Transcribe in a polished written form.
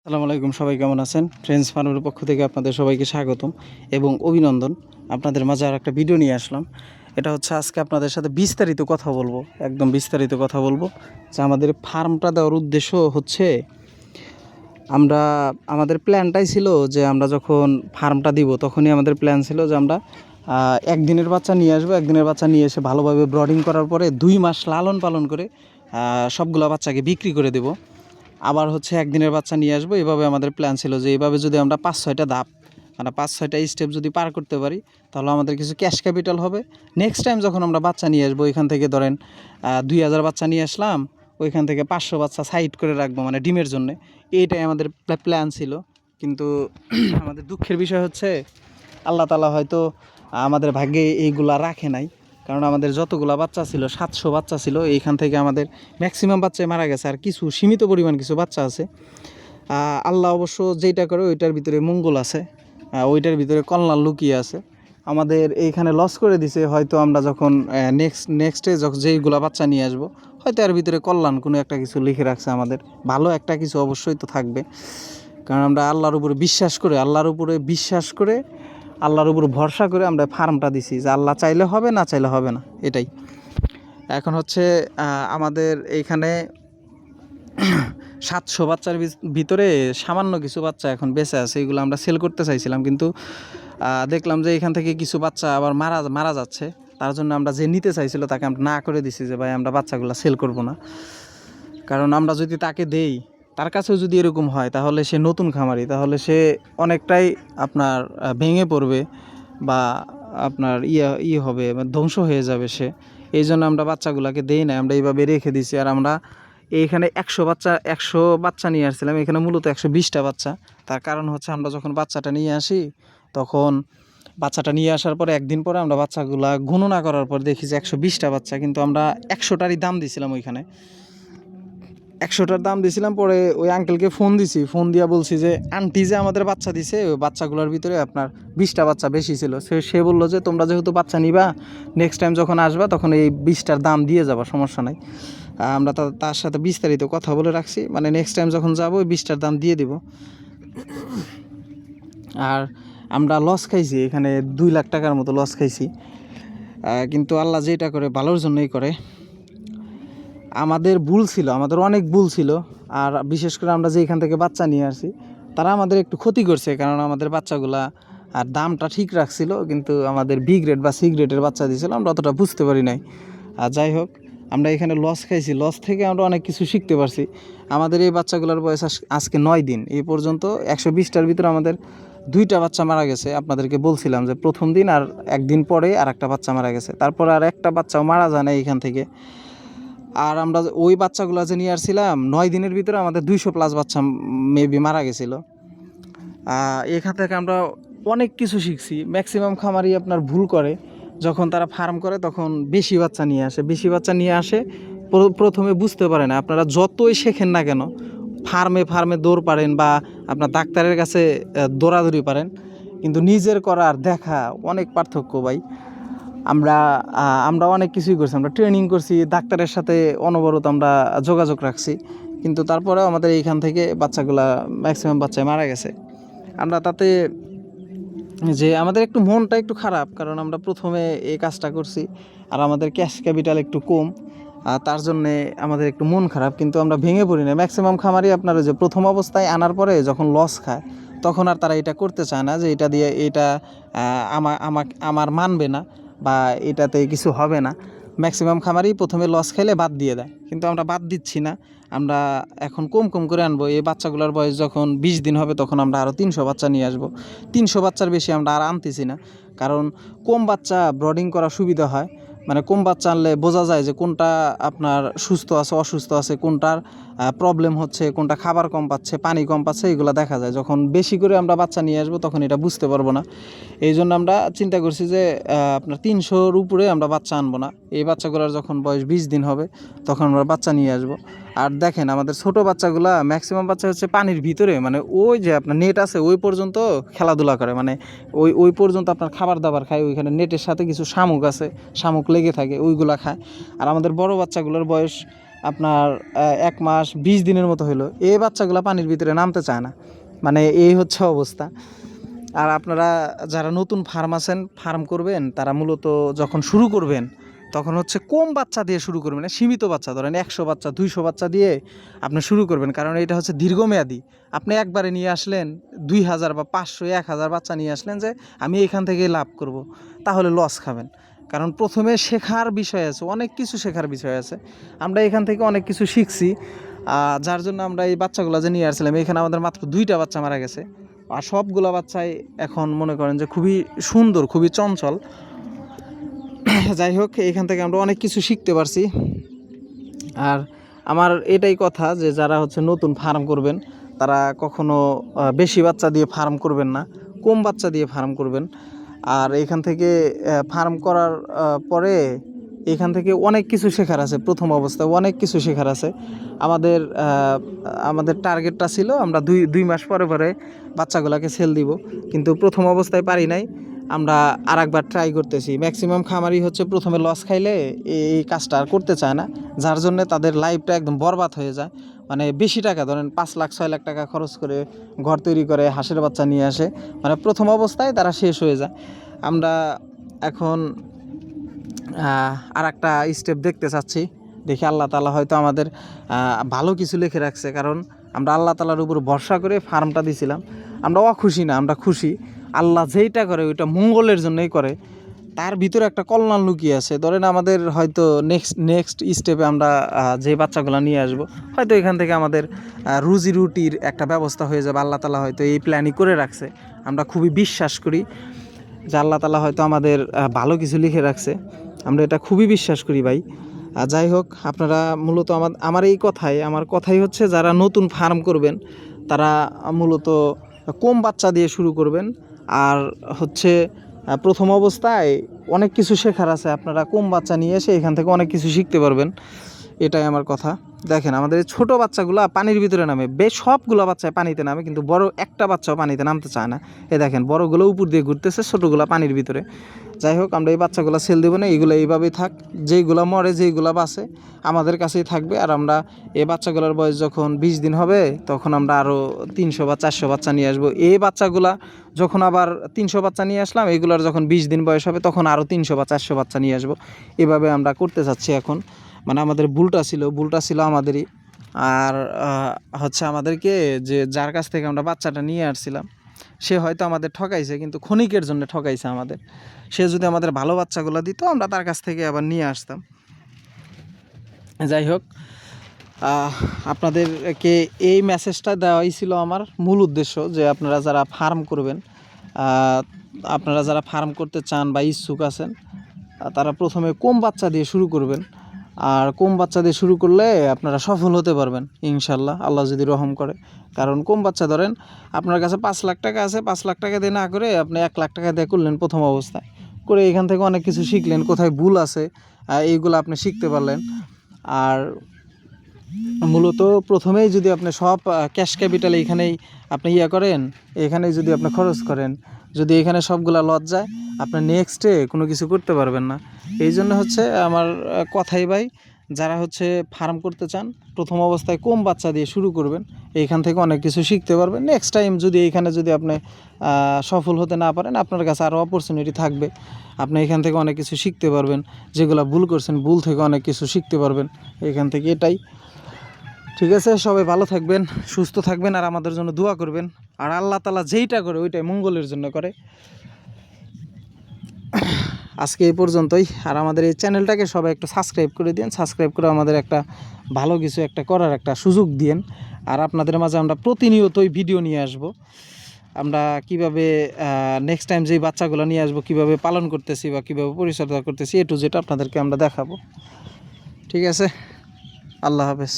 আসসালামু আলাইকুম, সবাই কেমন আছেন? ফ্রেন্ডস ফার্মের পক্ষ থেকে আপনাদের সবাইকে স্বাগতম এবং অভিনন্দন। আপনাদের মাঝে আর একটা ভিডিও নিয়ে আসলাম। এটা হচ্ছে আজকে আপনাদের সাথে বিস্তারিত কথা বলবো, একদম বিস্তারিত কথা বলবো যে আমাদের ফার্মটা দেওয়ার উদ্দেশ্য হচ্ছে আমরা আমাদের প্ল্যানটাই ছিল যে আমরা যখন ফার্মটা দিব তখনই আমাদের প্ল্যান ছিল যে আমরা একদিনের বাচ্চা নিয়ে আসবো। একদিনের বাচ্চা নিয়ে এসে ভালোভাবে ব্রডিং করার পরে 2 মাস লালন পালন করে সবগুলো বাচ্চাকে বিক্রি করে দেব। আবার হচ্ছে একদিনের বাচ্চা নিয়ে আসবো। এভাবে আমাদের প্ল্যান ছিল যে এইভাবে যদি আমরা 5-6টা ধাপ মানে 5-6টা স্টেপ যদি পার করতে পারি তাহলে আমাদের কিছু ক্যাশ ক্যাপিটাল হবে। নেক্সট টাইম যখন আমরা বাচ্চা নিয়ে আসবো, ওইখান থেকে ধরেন 2000 বাচ্চা নিয়ে আসলাম, ওইখান থেকে 500 বাচ্চা সাইড করে রাখবো মানে ডিমের জন্যে। এইটাই আমাদের প্ল্যান ছিল। কিন্তু আমাদের দুঃখের বিষয় হচ্ছে আল্লাহ তাআলা হয়তো আমাদের ভাগ্যে এইগুলা রাখে নাই। কারণ আমাদের যতগুলা বাচ্চা ছিল 700 বাচ্চা ছিল, এইখান থেকে আমাদের ম্যাক্সিমাম বাচ্চাই মারা গেছে। আর কিছু সীমিত পরিমাণ কিছু বাচ্চা আছে। আল্লাহ অবশ্য যেইটা করে ওইটার ভিতরে মঙ্গল আছে, ওইটার ভিতরে কল্যাণ লুকিয়ে আছে। আমাদের এইখানে লস করে দিছে, হয়তো আমরা যখন নেক্সটে যখন যেইগুলা বাচ্চা নিয়ে আসবো হয়তো এর ভিতরে কল্যাণ কোনো একটা কিছু লিখে রাখছে। আমাদের ভালো একটা কিছু অবশ্যই তো থাকবে, কারণ আমরা আল্লাহর উপরে বিশ্বাস করে আল্লাহর উপর ভরসা করে আমরা ফার্মটা দিছি যে আল্লাহ চাইলে হবে, না চাইলে হবে না, এটাই। এখন হচ্ছে আমাদের এইখানে 700 বাচ্চার ভিতরে সামান্য কিছু বাচ্চা এখন বেঁচে আছে, এগুলো আমরা সেল করতে চাইছিলাম। কিন্তু দেখলাম যে এখান থেকে কিছু বাচ্চা আবার মারা যাচ্ছে। তার জন্য আমরা যে নিতে চাইছিল তাকে আমরা না করে দিছি যে ভাই আমরা বাচ্চাগুলো সেল করব না। কারণ আমরা যদি তাকে দেই, তার কাছেও যদি এরকম হয় তাহলে সে নতুন খামারি, তাহলে সে অনেকটাই আপনার ভেঙে পড়বে বা আপনার হবে, ধ্বংস হয়ে যাবে সে। এই জন্য আমরা বাচ্চাগুলোকে দেই না, আমরা এইভাবে রেখে দিছি। আর আমরা এইখানে 100 বাচ্চা নিয়ে আসছিলাম, এখানে মূলত 120টা বাচ্চা। তার কারণ হচ্ছে আমরা যখন বাচ্চাটা নিয়ে আসি তখন বাচ্চাটা নিয়ে আসার পরে একদিন পরে আমরা বাচ্চাগুলা গণনা করার পর দেখি যে 120টা বাচ্চা, কিন্তু আমরা 100টারই দাম দিছিলাম। ওইখানে 100টার দাম দিয়েছিলাম। পরে ওই আঙ্কেলকে ফোন দিছি, ফোন দিয়া বলছি যে আন্টি যে আমাদের বাচ্চা দিছে ওই বাচ্চাগুলোর ভিতরে আপনার 20টা বাচ্চা বেশি ছিল। সে বললো যে তোমরা যেহেতু বাচ্চা নিবা, নেক্সট টাইম যখন আসবা তখন এই 20টার দাম দিয়ে যাবা, সমস্যা নাই। আমরা তার সাথে বিস্তারিত কথা বলে রাখছি, মানে নেক্সট টাইম যখন যাবো ওই 20টার দাম দিয়ে দিব। আর আমরা লস খাইছি, এখানে 2 লাখ টাকার মতো লস খাইছি। কিন্তু আল্লাহ যেটা করে ভালোর জন্যই করে। আমাদের ভুল ছিল, আমাদের অনেক ভুল ছিল। আর বিশেষ করে আমরা যে এখান থেকে বাচ্চা নিয়ে আসি তারা আমাদের একটু ক্ষতি করছে, কারণ আমাদের বাচ্চাগুলা আর দামটা ঠিক রাখছিল, কিন্তু আমাদের বি গ্রেড বা সি গ্রেডের বাচ্চা দিয়েছিল, আমরা অতটা বুঝতে পারি নাই। আর যাই হোক, আমরা এখানে লস খাইছি, লস থেকে আমরা অনেক কিছু শিখতে পারছি। আমাদের এই বাচ্চাগুলোর বয়স আজকে 9 দিন। এই পর্যন্ত 120টার ভিতরে আমাদের 2টা বাচ্চা মারা গেছে। আপনাদেরকে বলছিলাম যে প্রথম দিন আর একদিন পরে আর একটা বাচ্চা মারা গেছে, তারপরে আর একটা বাচ্চাও মারা যায় না এইখান থেকে। আর আমরা ওই বাচ্চাগুলো যে নিয়ে আসছিলাম 9 দিনের ভিতরে আমাদের 200+ বাচ্চা মেবি মারা গেছিলো। এখান থেকে আমরা অনেক কিছু শিখছি। ম্যাক্সিমাম খামারি আপনার ভুল করে, যখন তারা ফার্ম করে তখন বেশি বাচ্চা নিয়ে আসে, প্রথমে বুঝতে পারে না। আপনারা যতই শেখেন না কেন, ফার্মে দৌড় পারেন বা আপনার ডাক্তারের কাছে দৌড়াদৌড়ি পারেন, কিন্তু নিজের করা আর দেখা অনেক পার্থক্য ভাই। আমরা অনেক কিছুই করছি, আমরা ট্রেনিং করছি, ডাক্তারের সাথে অনবরত আমরা যোগাযোগ রাখছি, কিন্তু তারপরেও আমাদের এইখান থেকে বাচ্চাগুলা ম্যাক্সিমাম বাচ্চায় মারা গেছে। আমরা তাতে যে আমাদের একটু মনটা একটু খারাপ, কারণ আমরা প্রথমে এই কাজটা করছি আর আমাদের ক্যাশ ক্যাপিটাল একটু কম, তার জন্যে আমাদের একটু মন খারাপ। কিন্তু আমরা ভেঙে পড়ি না। ম্যাক্সিমাম খামারই আপনার যে প্রথম অবস্থায় আনার পরে যখন লস খায় তখন আর তারা এটা করতে চায় না যে এটা দিয়ে এটা আমার মানবে না বা এটাতে কিছু হবে না। ম্যাক্সিমাম খামারই প্রথমে লস খাইলে বাদ দিয়ে দেয়, কিন্তু আমরা বাদ দিচ্ছি না। আমরা এখন কম করে আনবো। এই বাচ্চাগুলোর বয়স যখন 20 দিন হবে তখন আমরা আরও 300 বাচ্চা নিয়ে আসবো। 300 বাচ্চার বেশি আমরা আর আনতেছি না, কারণ কম বাচ্চা ব্রডিং করা সুবিধা হয়। মানে কম বাচ্চা আনলে বোঝা যায় যে কোনটা আপনার সুস্থ আছে, অসুস্থ আছে, কোনটার প্রবলেম হচ্ছে, কোনটা খাবার কম পাচ্ছে, পানি কম পাচ্ছে, এগুলো দেখা যায়। যখন বেশি করে আমরা বাচ্চা নিয়ে আসবো তখন এটা বুঝতে পারবো না। এই জন্য আমরা চিন্তা করছি যে আপনার 300-র উপরে আমরা বাচ্চা আনবো না। এই বাচ্চাগুলোর যখন বয়স 20 দিন হবে তখন আমরা বাচ্চা নিয়ে আসবো। আর দেখেন আমাদের ছোট বাচ্চাগুলা, ম্যাক্সিমাম বাচ্চা হচ্ছে পানির ভিতরে, মানে ওই যে আপনার নেট আছে ওই পর্যন্ত খেলাধুলা করে, মানে ওই পর্যন্ত আপনার খাবার দাবার খায়। ওইখানে নেটের সাথে কিছু শামুক আছে, শামুক লেগে থাকে, ওইগুলা খায়। আর আমাদের বড় বাচ্চাগুলোর বয়স আপনার 1 মাস 20 দিনের মতো হলো, এই বাচ্চাগুলো পানির ভিতরে নামতে চায় না, মানে এই হচ্ছে অবস্থা। আর আপনারা যারা নতুন ফার্ম আছেন, ফার্ম করবেন, তারা মূলত যখন শুরু করবেন তখন হচ্ছে কম বাচ্চা দিয়ে শুরু করবেন, সীমিত বাচ্চা, ধরেন 100 বাচ্চা 200 বাচ্চা দিয়ে আপনি শুরু করবেন, কারণ এটা হচ্ছে দীর্ঘমেয়াদী। আপনি একবারে নিয়ে আসলেন 2000 বা 500 1000 বাচ্চা নিয়ে আসলেন যে আমি এখান থেকে লাভ করব, তাহলে লস খাবেন। কারণ প্রথমে শেখার বিষয় আছে, অনেক কিছু শেখার বিষয় আছে। আমরা এখান থেকে অনেক কিছু শিখছি, যার জন্য আমরা এই বাচ্চাগুলো যে নিয়ে আসছিলাম, এখানে আমাদের মাত্র 2টা বাচ্চা মারা গেছে, আর সবগুলো বাচ্চাই এখন মনে করেন যে খুবই সুন্দর, খুবই চঞ্চল। যাই হোক, এখান থেকে আমরা অনেক কিছু শিখতে পারছি। আর আমার এটাই কথা যে যারা হচ্ছে নতুন ফার্ম করবেন, তারা কখনো বেশি বাচ্চা দিয়ে ফার্ম করবেন না, কম বাচ্চা দিয়ে ফার্ম করবেন। আর এখান থেকে ফার্ম করার পরে এখান থেকে অনেক কিছু শেখার আছে, প্রথম অবস্থায় অনেক কিছু শেখার আছে। আমাদের আমাদের টার্গেটটা ছিল আমরা দুই মাস পরে পরে বাচ্চাগুলোকে সেল দিব, কিন্তু প্রথম অবস্থায় পারি নাই। আমরা আরেকবার ট্রাই করতেছি। ম্যাক্সিমাম খামারই হচ্ছে প্রথমে লস খাইলে এই কাজটা আর করতে চায় না, যার জন্য তাদের লাইফটা একদম বরবাদ হয়ে যায়। মানে বেশি টাকা, ধরেন 5 লাখ 6 লাখ টাকা খরচ করে ঘর তৈরি করে হাঁসের বাচ্চা নিয়ে আসে, মানে প্রথম অবস্থায় তারা শেষ হয়ে যায়। আমরা এখন আর একটা স্টেপ দেখতে চাচ্ছি, দেখি আল্লাহ তাআলা হয়তো আমাদের ভালো কিছু লিখে রাখছে, কারণ আমরা আল্লাহ তাআলার উপর ভরসা করে ফার্মটা দিছিলাম। আমরা অখুশি না, আমরা খুশি। আল্লাহ যেইটা করে ওইটা মঙ্গলের জন্যই করে, তার ভিতরে একটা কল্যাণ লুকিয়ে আছে। ধরেন আমাদের হয়তো নেক্সট স্টেপে আমরা যে বাচ্চাগুলো নিয়ে আসব, হয়তো এখান থেকে আমাদের রুজি রুটির একটা ব্যবস্থা হয়ে যাবে। আল্লাহ তাআলা হয়তো এই প্ল্যানই করে রাখছে। আমরা খুবই বিশ্বাস করি যে আল্লাহ তাআলা হয়তো আমাদের ভালো কিছু লিখে রাখছে, আমরা এটা খুবই বিশ্বাস করি ভাই। যাই হোক, আপনারা মূলত আমার কথাই হচ্ছে যারা নতুন ফার্ম করবেন তারা মূলত কম বাচ্চা দিয়ে শুরু করবেন। আর হচ্ছে প্রথম অবস্থায় অনেক কিছু শেখার আছে, আপনারা কম বাচ্চা নিয়ে এসে এখান থেকে অনেক কিছু শিখতে পারবেন, এটাই আমার কথা। দেখেন আমাদের এই ছোটো বাচ্চাগুলো পানির ভিতরে নামে, বেশ সবগুলো বাচ্চায় পানিতে নামে, কিন্তু বড় একটা বাচ্চাও পানিতে নামতে চায় না। দেখেন বড়গুলো উপর দিয়ে ঘুরতেছে, ছোটোগুলো পানির ভিতরে। যাই হোক, আমরা এই বাচ্চাগুলো সেল দেবো না, এগুলো এইভাবেই থাক। যেইগুলো মরে, যেইগুলো বাঁচে আমাদের কাছেই থাকবে। আর আমরা এই বাচ্চাগুলোর বয়স যখন 20 দিন হবে, তখন আমরা আরও 300 বা 400 বাচ্চা নিয়ে আসবো। এই বাচ্চাগুলা যখন আবার 300 বাচ্চা নিয়ে আসলাম, এইগুলোর যখন 20 দিন বয়স হবে, তখন আরও 300 বা 400 বাচ্চা নিয়ে আসবো। এভাবে আমরা করতে চাচ্ছি এখন। মানে আমাদের ভুলটা ছিল আমাদেরই। আর হচ্ছে আমাদেরকে যে যার কাছ থেকে আমরা বাচ্চাটা নিয়ে আসছিলাম, সে হয়তো আমাদের ঠকাইছে, কিন্তু ক্ষণিকের জন্য ঠকাইছে আমাদের। সে যদি আমাদের ভালো বাচ্চাগুলো দিত, আমরা তার কাছ থেকে আবার নিয়ে আসতাম। যাই হোক, আপনাদেরকে এই মেসেজটা দেওয়াই ছিল আমার মূল উদ্দেশ্য, যে আপনারা যারা ফার্ম করবেন, আপনারা যারা ফার্ম করতে চান বা ইচ্ছুক আছেন, তারা প্রথমে কম বাচ্চা দিয়ে শুরু করবেন। আর কম বাচ্চা দিয়ে শুরু করলে আপনারা সফল হতে পারবেন ইনশাল্লাহ, আল্লাহ যদি রহম করে। কারণ কম বাচ্চা, ধরেন আপনার কাছে 5 লাখ টাকা আছে, 5 লাখ টাকা দিয়ে না করে আপনি 1 লাখ টাকা দিয়ে করলেন প্রথম অবস্থায়, করে এখান থেকে অনেক কিছু শিখলেন, কোথায় ভুল আছে এইগুলো আপনি শিখতে পারলেন। আর মূলত প্রথমেই যদি আপনি সব ক্যাশ ক্যাপিটাল এইখানেই আপনি করেন, এখানেই যদি আপনি খরচ করেন, যদি এখানে সবগুলা লস যায়, আপনার নেক্সটে কোনো কিছু করতে পারবেন না। এই জন্য হচ্ছে আমার কথাই ভাই, যারা হচ্ছে ফার্ম করতে চান, প্রথম অবস্থায় কম বাচ্চা দিয়ে শুরু করবেন, এইখান থেকে অনেক কিছু শিখতে পারবেন। নেক্সট টাইম যদি এইখানে যদি আপনি সফল হতে না পারেন, আপনার কাছে আরও অপরচুনিটি থাকবে, আপনি এখান থেকে অনেক কিছু শিখতে পারবেন। যেগুলো ভুল করছেন, ভুল থেকে অনেক কিছু শিখতে পারবেন এখান থেকে, এটাই। ঠিক আছে, সবাই ভালো থাকবেন, সুস্থ থাকবেন, আর আমাদের জন্য দোয়া করবেন। আর আল্লাহ তাআলা যেইটা করে ওইটাই মঙ্গলের জন্য করে। আজকে এই পর্যন্তই। আর আমাদের এই চ্যানেলটাকে সবাই একটু সাবস্ক্রাইব করে দিন, সাবস্ক্রাইব করে আমাদের একটা ভালো কিছু একটা করার একটা সুযোগ দিন। আর আপনাদের মাঝে আমরা প্রতিনিয়তই ভিডিও নিয়ে আসব, আমরা কিভাবে নেক্সট টাইম যেই বাচ্চাগুলো নিয়ে আসবো কীভাবে পালন করতেছি বা কীভাবে পরিচর্যা করতেছি, এ টু জেড আপনাদেরকে আমরা দেখাবো। ঠিক আছে, আল্লাহ হাফেজ।